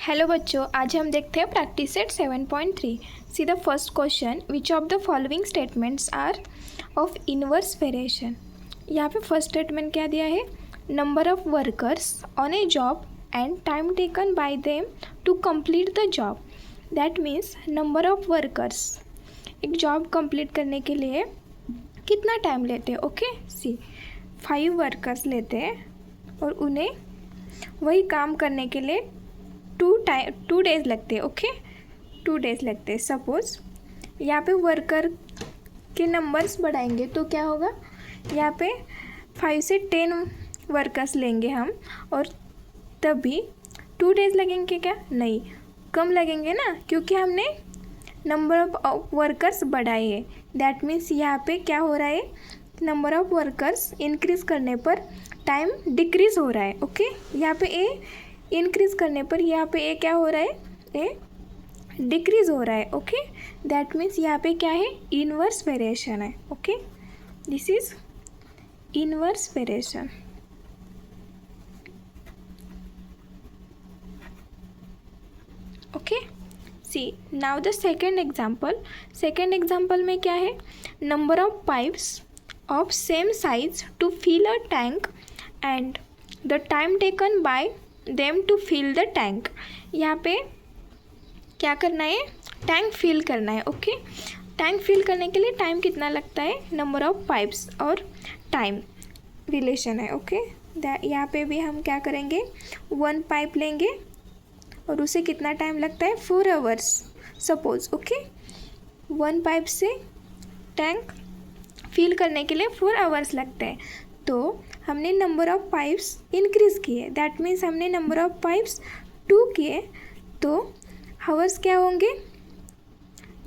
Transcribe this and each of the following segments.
Hello बच्चों, आज हम देखते हैं practice set 7.3। See the first question, which of the following statements are of inverse variation. यहाँ पे फर्स्ट स्टेटमेंट क्या दिया है, number of workers on a job and time taken by them to complete the job. That means number of workers, एक job complete करने के लिए कितना टाइम लेते हैं। ओके, सी 5 वर्कर्स लेते हैं और उन्हें वही काम करने के लिए 2 डेज लगते हैं। ओके, 2 डेज लगते हैं। सपोज यहाँ पे वर्कर के नंबर्स बढ़ाएंगे तो क्या होगा, यहाँ पे 5 से 10 वर्कर्स लेंगे हम और तभी 2 डेज लगेंगे क्या, नहीं, कम लगेंगे ना, क्योंकि हमने नंबर ऑफ वर्कर्स बढ़ाए है। दैट मीन्स यहाँ पे क्या हो रहा है, नंबर ऑफ वर्कर्स इंक्रीज़ करने पर टाइम डिक्रीज़ हो रहा है। ओके, यहाँ पे ए इंक्रीज़ करने पर यहाँ पे ए क्या हो रहा है, ए डिक्रीज़ हो रहा है। ओके, दैट मीन्स यहाँ पे क्या है, इनवर्स वेरिएशन है। Okay, this is inverse variation. Okay, see now the second example में क्या है, number of pipes of same size to fill a tank and the time taken by them to fill the tank. यहाँ पे क्या करना है, tank fill करना है। ओके, टैंक फिल करने के लिए टाइम कितना लगता है, नंबर ऑफ पाइप्स और टाइम रिलेशन है। ओके, यहाँ पे भी हम क्या करेंगे, 1 पाइप लेंगे और उसे कितना टाइम लगता है, 4 आवर्स सपोज। ओके, 1 पाइप से टैंक फिल करने के लिए 4 आवर्स लगते हैं, तो हमने नंबर ऑफ पाइप्स इंक्रीज़ किए। दैट मीन्स हमने नंबर ऑफ पाइप्स 2 किए, तो हावर्स क्या होंगे,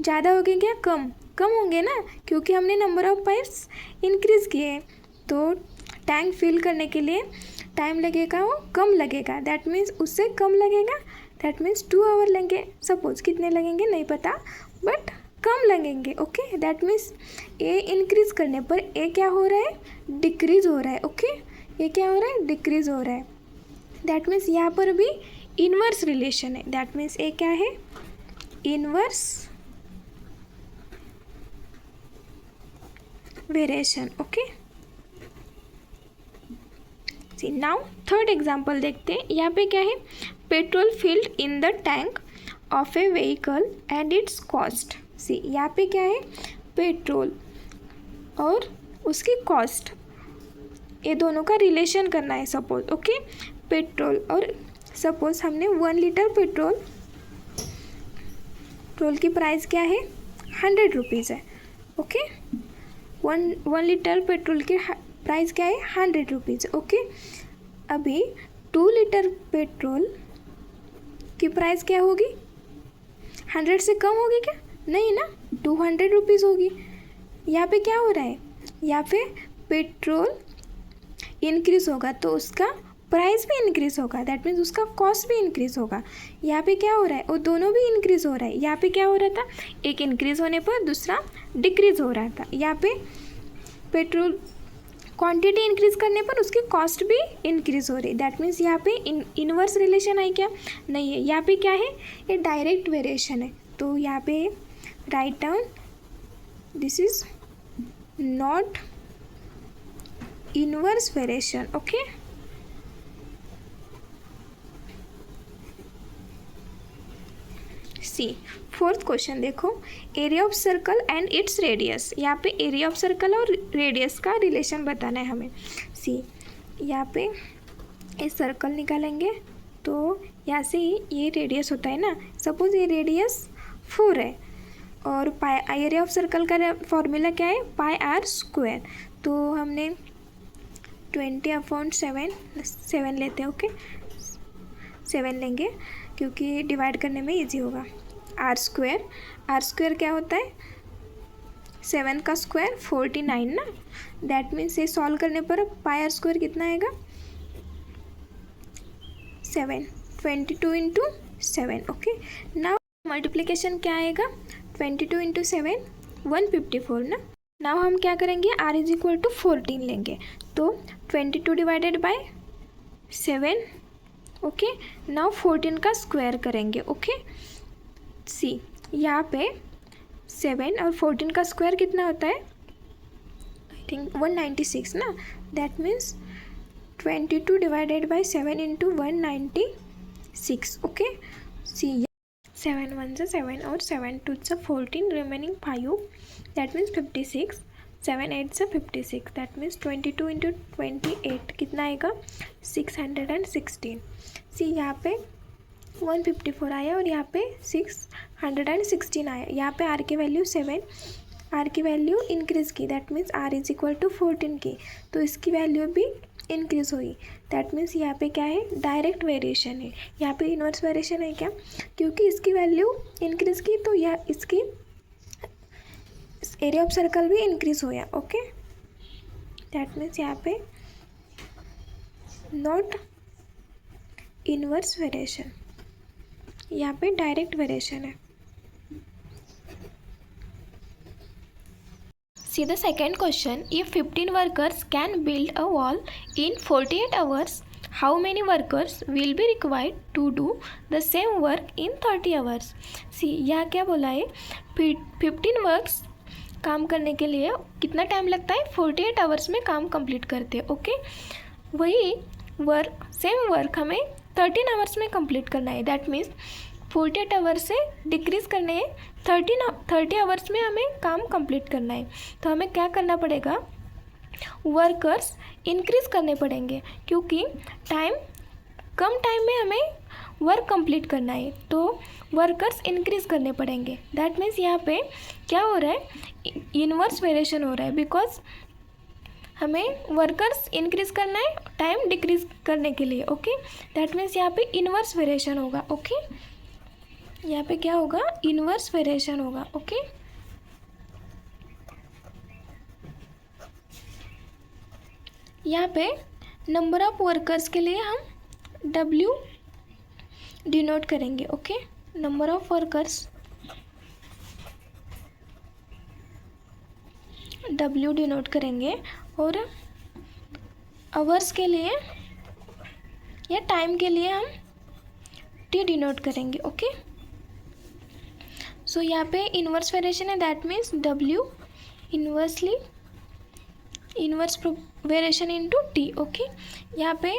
ज़्यादा होंगे क्या, कम होंगे ना, क्योंकि हमने नंबर ऑफ पाइप्स इंक्रीज़ किए। तो टैंक फिल करने के लिए टाइम लगेगा, वो कम लगेगा। दैट मीन्स उससे कम लगेगा, दैट मीन्स 2 आवर लेंगे। सपोज कितने लगेंगे नहीं पता, बट कम लगेंगे। Okay, that means A increase करने पर ए क्या हो रहा है, डिक्रीज़ हो रहा है। ओके, ये क्या हो रहा है, डिक्रीज़ हो रहा है। दैट मीन्स यहाँ पर भी इनवर्स रिलेशन है। दैट मीन्स ए क्या है, inverse variation. Okay, see now third example देखते हैं। यहाँ पे क्या है, petrol filled in the tank of a vehicle and its cost. See यहाँ पे क्या है, पेट्रोल और उसकी कॉस्ट, ये दोनों का रिलेशन करना है। सपोज ओके, पेट्रोल और सपोज हमने 1 लीटर पेट्रोल की प्राइस क्या है, 100 रुपीज़ है। ओके, 1 लीटर पेट्रोल की प्राइस क्या है, 100 रुपीज़। ओके, अभी 2 लीटर पेट्रोल की प्राइस क्या होगी, 100 से कम होगी क्या, नहीं ना, 200 रुपीज़ होगी। यहाँ पे क्या हो रहा है, यहाँ पे पेट्रोल इंक्रीज़ होगा तो उसका प्राइस भी इंक्रीज़ होगा। दैट मीन्स उसका कॉस्ट भी इंक्रीज़ होगा। यहाँ पे क्या हो रहा है, वो दोनों भी इंक्रीज़ हो रहा है। यहाँ पे क्या हो रहा था, एक इंक्रीज़ होने पर दूसरा डिक्रीज़ हो रहा था। यहाँ पे पेट्रोल क्वांटिटी इंक्रीज़ करने पर उसकी कॉस्ट भी इंक्रीज़ हो रही है। दैट मीन्स यहाँ पे इनवर्स रिलेशन है क्या, नहीं है। यहाँ पे क्या है, ये डायरेक्ट वेरिएशन है। तो यहाँ पे right down, this is not inverse variation. Okay, see fourth question देखो, area of circle and its radius. यहाँ पे एरिया ऑफ सर्कल और रेडियस का रिलेशन बताना है हमें। सी यहाँ पे ये सर्कल निकालेंगे तो यहाँ से ये रेडियस होता है ना। सपोज ये रेडियस 4 है और पाई, एरिया ऑफ सर्कल का फॉर्मूला क्या है, पाई आर स्क्वायर। तो हमने 20/7 लेते हैं। ओके, 7 लेंगे क्योंकि डिवाइड करने में इजी होगा। आर स्क्वायर क्या होता है, 7 का स्क्वायर 49 ना। दैट मीन्स ये सॉल्व करने पर पाई आर स्क्वायर कितना आएगा, 7, 22 इंटू 7। ओके, नाउ मल्टीप्लिकेशन क्या आएगा, 22 इंटू 7 154 ना। नाउ हम क्या करेंगे, आर इज इक्वल टू 14 लेंगे। तो 22 डिवाइडेड बाय 7 ओके। नाउ 14 का स्क्वायर करेंगे। ओके, सी यहाँ पे 7 और 14 का स्क्वायर कितना होता है, आई थिंक 196 ना। That means 22 divided by 7 into 196। Okay, see 7 1 से 7 और 7 2 से 14, रिमेनिंग 5, दैट मीन्स 56। 7 8 से 56, दैट मीन्स 22 इंटू 28 कितना आएगा, 616। सी यहाँ पे 154 आया और यहाँ पे 616 आया। यहाँ पे आर की वैल्यू 7, आर की वैल्यू इंक्रीज़ की, that means R is equal to 14 की, तो इसकी वैल्यू भी इंक्रीज़ हुई। दैट मीन्स यहाँ पे क्या है, डायरेक्ट वेरिएशन है। यहाँ पे इन्वर्स वेरिएशन है क्या, क्योंकि इसकी वैल्यू इंक्रीज़ की तो यह इसकी एरिया ऑफ सर्कल भी इंक्रीज़ होया। ओके, दैट मीन्स यहाँ पे नॉट इन्वर्स वेरिएशन, यहाँ पे डायरेक्ट वेरिएशन है। See the second question. If 15 workers can build a wall in 48 hours, how many workers will be required to do the same work in 30 hours? See, यहाँ क्या बोला है, 15 works काम करने के लिए कितना टाइम लगता है, 48 आवर्स में काम कंप्लीट करते हैं। ओके, वही वर्क, सेम वर्क हमें 13 आवर्स में कंप्लीट करना है। दैट मीन्स 48 आवर्स से डिक्रीज़ करने हैं, 30 आवर्स में हमें काम कंप्लीट करना है। तो हमें क्या करना पड़ेगा, वर्कर्स इंक्रीज़ करने पड़ेंगे, क्योंकि कम टाइम में हमें वर्क कंप्लीट करना है, तो वर्कर्स इंक्रीज़ करने पड़ेंगे। दैट मीन्स यहाँ पे क्या हो रहा है, इन्वर्स वेरिएशन हो रहा है, बिकॉज हमें वर्कर्स इंक्रीज़ करना है टाइम डिक्रीज़ करने के लिए। ओके, दैट मीन्स यहाँ पे इन्वर्स वेरिएशन होगा। ओके, यहाँ पे क्या होगा, इन्वर्स वेरिएशन होगा। ओके, यहाँ पे नंबर ऑफ वर्कर्स के लिए हम W डिनोट करेंगे। Okay, number of workers W denote करेंगे, और आवर्स के लिए या टाइम के लिए हम T डिनोट करेंगे। ओके, सो यहाँ पे इन्वर्स वेरिएशन है, that means W inverse variation into T। Okay, यहाँ पे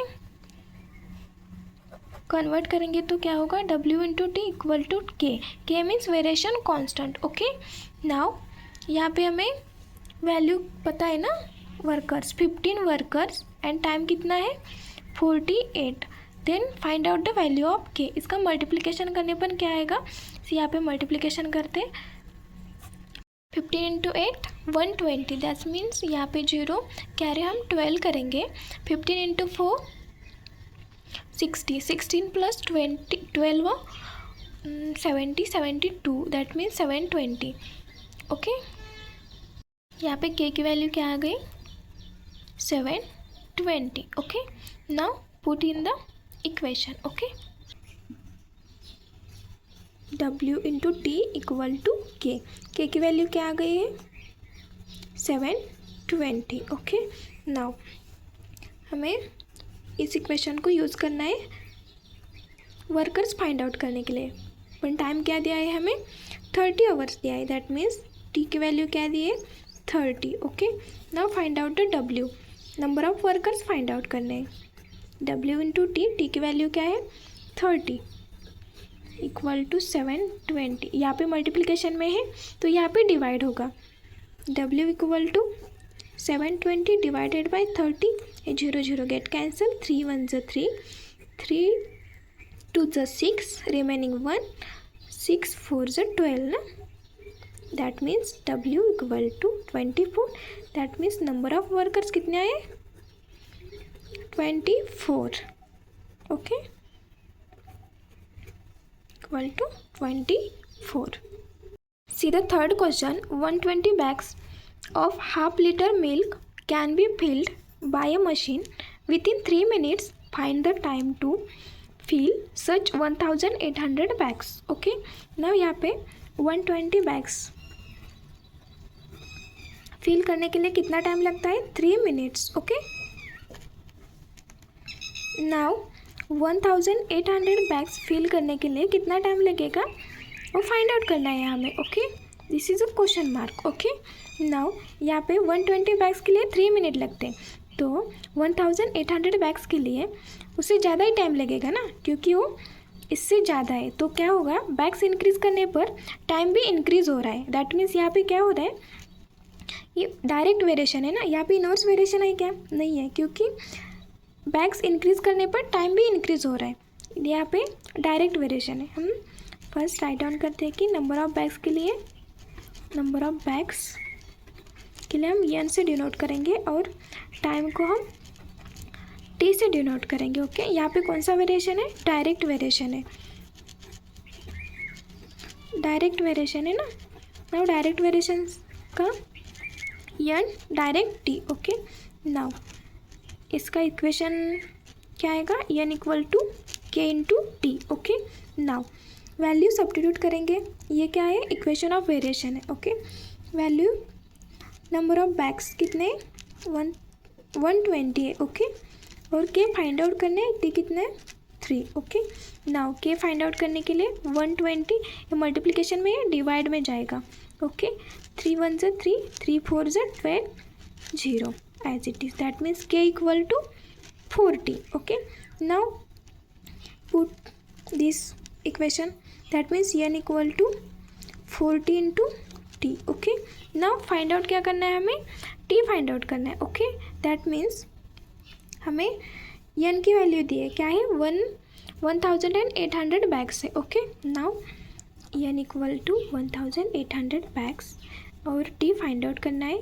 कन्वर्ट करेंगे तो क्या होगा, W into T equal to K means variation constant. Okay, now यहाँ पे हमें वैल्यू पता है ना, वर्कर्स 15 वर्कर्स एंड टाइम कितना है 48। Then find out the value of K। इसका मल्टीप्लिकेशन करने पर क्या आएगा, यहाँ पे मल्टीप्लिकेशन करते 15 इंटू 8 120, दैट मीन्स यहाँ पे 0 कैरे हम 12 करेंगे। 15 into 4 60, 16 plus 20 12 70 72, that means 720। Okay, यहाँ पे K की वैल्यू क्या आ गई, 720। Okay, now put in the equation. Okay, W into T equal to K की वैल्यू क्या आ गई है, 720। ओके, नाउ हमें इस इक्वेशन को यूज़ करना है वर्कर्स फाइंड आउट करने के लिए। पर टाइम क्या दिया है हमें, 30 आवर्स दिया है, दैट मीन्स T की वैल्यू क्या दी है, 30। Okay, now find out the W, number of workers find out करने हैं। W इंटू टी की वैल्यू क्या है 30 इक्वल टू 720। यहाँ पे मल्टीप्लिकेशन में है तो यहाँ पे डिवाइड होगा, W equal to 720 divided by 30, 0 0 get cancel, 3 1 ज़ 3, 3 2 ज़ 6, रिमेनिंग 1, 6 4 ज़ 12 ना। That means W equal to 24, that means number of workers कितने आए 24। Okay, equal to 24। See the third question. 120 bags of half-liter milk can be filled by a machine within 3 minutes. Find the time to fill such 1800 bags. Okay. Now यहाँ पे 120 bags fill करने के लिए कितना time लगता है 3 minutes. Okay, now 1800 bags fill करने के लिए कितना टाइम लगेगा वो फाइंड आउट करना है हमें. Okay, this is a question mark. Okay, now यहाँ पे 120 बैग्स के लिए 3 मिनट लगते हैं, तो 1800 बैग्स के लिए उससे ज़्यादा ही टाइम लगेगा ना, क्योंकि वो इससे ज़्यादा है. तो क्या होगा, बैग्स इंक्रीज़ करने पर टाइम भी इंक्रीज़ हो रहा है. दैट मीन्स यहाँ पे क्या हो रहा है, ये डायरेक्ट वेरिएशन है ना, यहाँ पे इनवर्स वेरिएशन है क्या, नहीं है, क्योंकि बैग्स इंक्रीज़ करने पर टाइम भी इंक्रीज़ हो रहा है. यहाँ पे डायरेक्ट वेरिएशन है. हम फर्स्ट राइट डाउन करते हैं कि नंबर ऑफ़ बैग्स के लिए हम एन से डिनोट करेंगे और टाइम को हम टी से डिनोट करेंगे. ओके, यहाँ पे कौन सा वेरिएशन है, डायरेक्ट वेरिएशन है. डायरेक्ट वेरिएशन है ना. नाउ डायरेक्ट वेरिएशन का N direct T. Okay, now इसका इक्वेशन क्या आएगा, N equal to K into T. Okay, now value substitute करेंगे. ये क्या है, इक्वेशन ऑफ वेरिएशन है. Okay, value number of bags कितने 120 है. ओके, और के फाइंड आउट करने टी कितने 3. ओके, नाउ के फाइंड आउट करने के लिए 120 ये मल्टीप्लिकेशन में डिवाइड में जाएगा. ओके, 3 1 ज़ा 3, 3 4 ज़ा 12, 0 as it is. That means k equal to 40. Okay, now put this equation. That means n equal to 40 into t. Okay, now find out क्या करना है, हमें t find out करना है. Okay, that means हमें n की value दी है, क्या है 1800 बैग्स है. Okay, now n equal to 1800 bags और t फाइंड आउट करना है.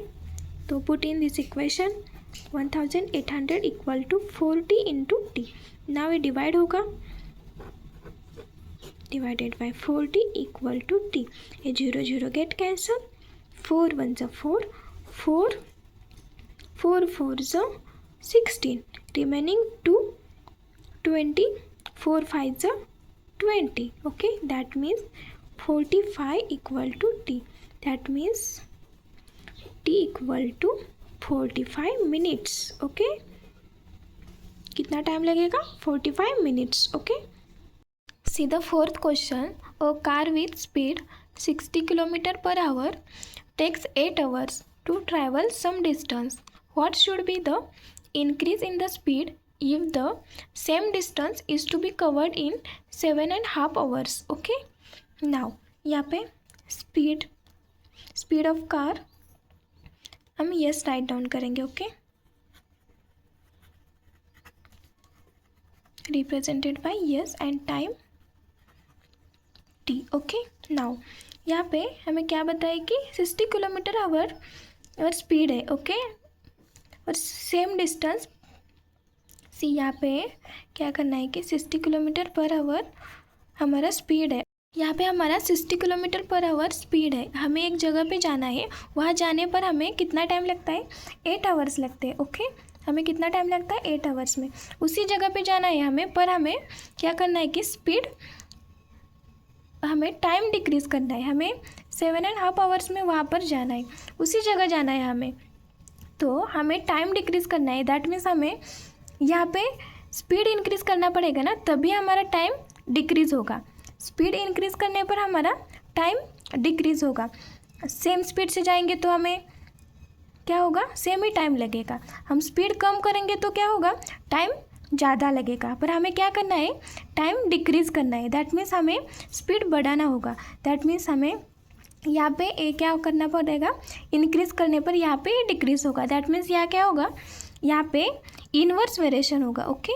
तो put in this equation 1800 equal to 40 into T. Now ये डिवाइड होगा, divided by 40 equal to T. ये 0 0 गेट कैंसल, 4 1 ज़ा 4, 4 4 4 ज़ा 16, रिमेनिंग 2 20, 4 5 ज़ा 20. Okay, that means 45 equal to T. That means t equal to 45 minutes. Okay, कितना time लगेगा, 45 minutes. Okay, see the fourth question. A car with speed 60 km/h takes 8 hours to travel some distance. What should be the increase in the speed if the same distance is to be covered in 7.5 hours. Okay, now यहाँ पे speed of car हम yes write down करेंगे. Okay, represented by yes and time T. Okay, now यहाँ पे हमें क्या बताए कि 60 km/h और स्पीड है. ओके, और सेम डिस्टेंस सी, यहाँ पे क्या करना है कि 60 km/h हमारा स्पीड है. यहाँ पे हमारा 60 km/h स्पीड है. हमें एक जगह पे जाना है, वहाँ जाने पर हमें कितना टाइम लगता है, 8 hours लगते हैं. ओके, हमें कितना टाइम लगता है, 8 hours में उसी जगह पे जाना है हमें. पर हमें क्या करना है कि स्पीड, हमें टाइम डिक्रीज़ करना है. हमें 7.5 hours में वहाँ पर जाना है, उसी जगह जाना है हमें. तो हमें टाइम डिक्रीज़ करना है. दैट मीन्स हमें यहाँ पे स्पीड इंक्रीज़ करना पड़ेगा ना, तभी हमारा टाइम डिक्रीज़ होगा. स्पीड इंक्रीज़ करने पर हमारा टाइम डिक्रीज़ होगा. सेम स्पीड से जाएंगे तो हमें क्या होगा, सेम ही टाइम लगेगा. हम स्पीड कम करेंगे तो क्या होगा, टाइम ज़्यादा लगेगा. पर हमें क्या करना है, टाइम डिक्रीज़ करना है. दैट मीन्स हमें स्पीड बढ़ाना होगा. दैट मीन्स हमें यहाँ पे क्या करना पड़ेगा, इंक्रीज़ करने पर यहाँ पे डिक्रीज़ होगा. दैट मीन्स यहाँ क्या होगा, यहाँ पे इन्वर्स वेरिएशन होगा. Okay,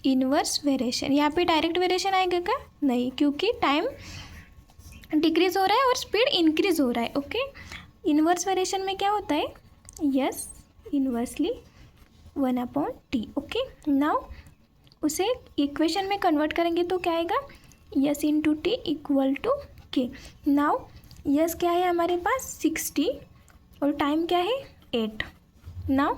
inverse variation. यहाँ पे डायरेक्ट वेरिएशन आएगा क्या, नहीं, क्योंकि टाइम डिक्रीज़ हो रहा है और स्पीड इंक्रीज़ हो रहा है. ओके, इन्वर्स वेरिएशन में क्या होता है, S inversely 1/t. Okay, now उसे इक्वेशन में कन्वर्ट करेंगे तो क्या आएगा, S into T equal to K. Now S क्या है हमारे पास 60 और टाइम क्या है 8. नाउ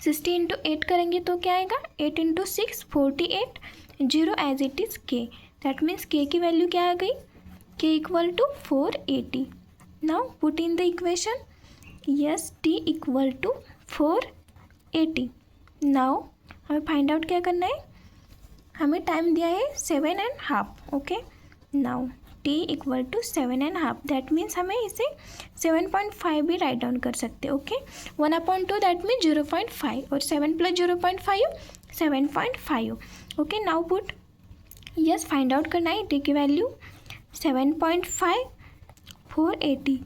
60 इंटू 8 करेंगे तो क्या आएगा, 8 into 6 48, 0 as it is K. That means K की वैल्यू क्या आ गई, K equal to 480. Now put in the equation, S T equal to 480. Now हमें फाइंड आउट क्या करना है, हमें टाइम दिया है 7.5. Okay, now t equal to 7.5. That means हमें इसे 7.5 भी राइट डाउन कर सकते हैं. ओके, 1/2 दैट मीन्स 0.5 और 7 + 0.5 7.5. Okay, now put yes find out करना है t की वैल्यू 7.5 480.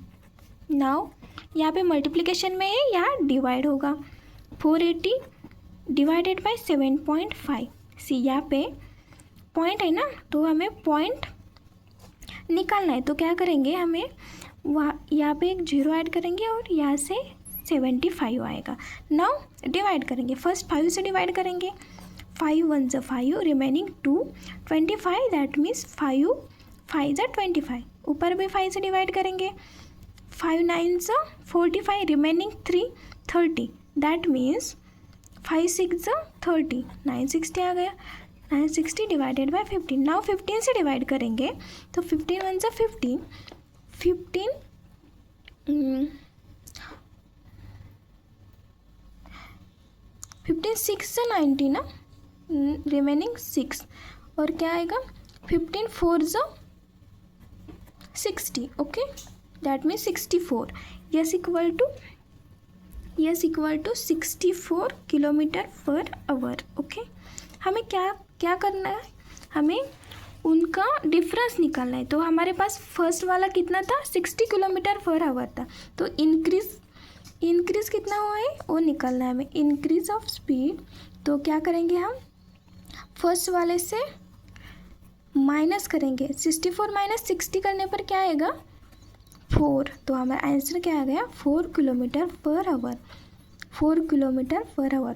नाउ यहाँ पे मल्टीप्लिकेशन में है, यहाँ डिवाइड होगा. 480 डिवाइडेड बाय 7.5. सी यहाँ पे पॉइंट है ना, तो हमें पॉइंट निकालना है. तो क्या करेंगे, हमें वहाँ यहाँ पे एक 0 ऐड करेंगे और यहाँ से 75 आएगा. नाउ डिवाइड करेंगे, फर्स्ट 5 से डिवाइड करेंगे. 5 1 ज़ 5, रिमेनिंग 2 25. दैट मीन्स 5 5 ज़ 25. ऊपर भी 5 से डिवाइड करेंगे. 5 9 ज़ 45, रिमेनिंग 3 30. दैट मीन्स 5 6 ज़ 30, 960 आ गया. 960 डिवाइडेड बाय 15. नाउ 15 से डिवाइड करेंगे तो 15 1 ज़ 15, 15 15 6 ज़ 90 ना, रिमेनिंग 6. और क्या आएगा, 15 4 ज़ 60. Okay, that means 64. S equal to 64 km/h. Okay, हमें क्या करना है, हमें उनका डिफरेंस निकालना है. तो हमारे पास फर्स्ट वाला कितना था, 60 km/h था. तो इंक्रीज़ कितना हुआ है वो निकालना है हमें, इंक्रीज ऑफ स्पीड. तो क्या करेंगे, हम फर्स्ट वाले से माइनस करेंगे. 64 - 60 करने पर क्या आएगा, 4. तो हमारा आंसर क्या आ गया, 4 km/h. 4 km/h.